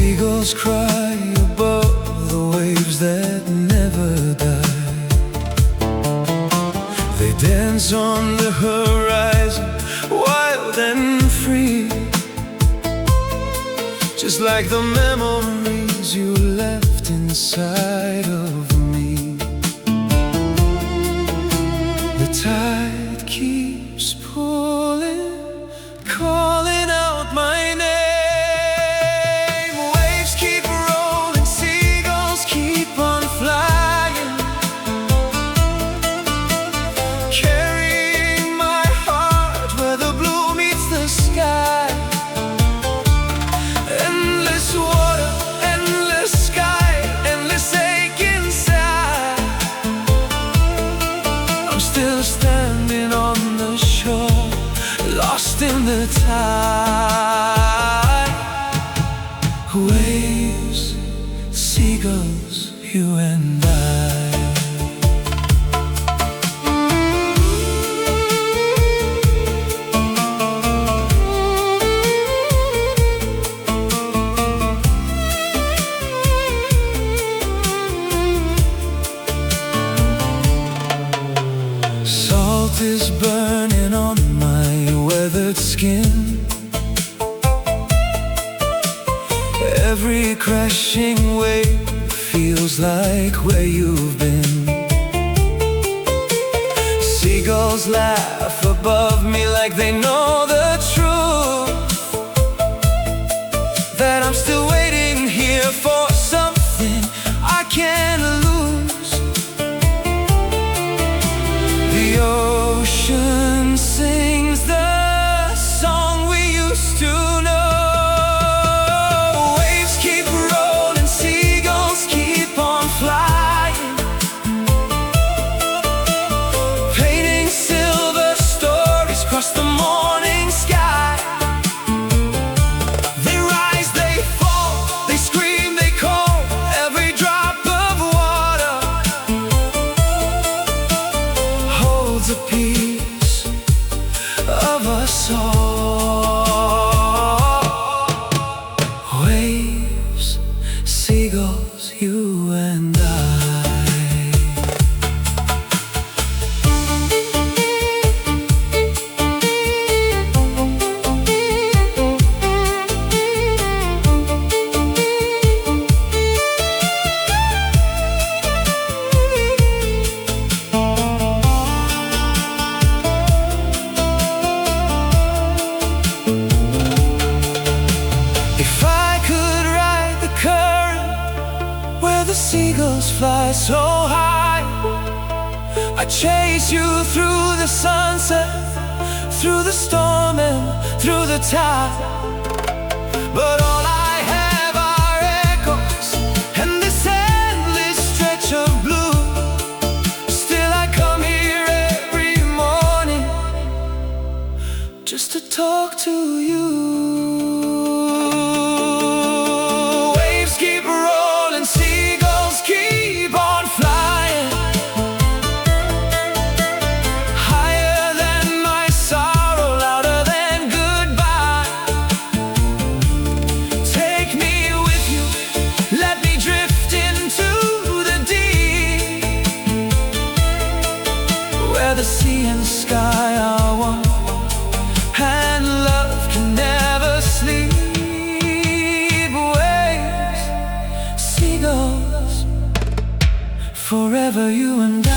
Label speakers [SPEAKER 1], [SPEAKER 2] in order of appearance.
[SPEAKER 1] Seagulls cry above the waves that never die. They dance on the horizon, wild and free, just like the memories you left inside of me. The tide keeps pulling, calling out my name. Waves keep rolling, seagulls keep on flying, carrying my heart where the blue meets the sky. Endless water, endless sky, endless ache inside. I'm still standing on the shore, lost in the tide. Waves, seagulls, you and I. Salt is burning on my weathered skin. Every crashing wave feels like where you've been. Seagulls laugh above me like they know the truth, that I'm still waiting here for something I can't lose. The ocean sings the song we used to know. Waves keep rolling, seagulls keep on flying, painting silver stories across the morning sky. They rise, they fall, they scream, they call, every drop of water holds a piece of us all. Waves, seagulls, you and I. If I could ride the current where the seagulls fly so high, I'd chase you through the sunset, through the storm and through the tide. But all I have are echoes and this endless stretch of blue. Still I come here every morning just to talk to you. Waves keep rolling, seagulls keep on flying, higher than my sorrow, louder than goodbye. Take me with you, let me drift into the deep, where the sea and sky are one, and love can never sleep. Waves, seagulls, forever you and I.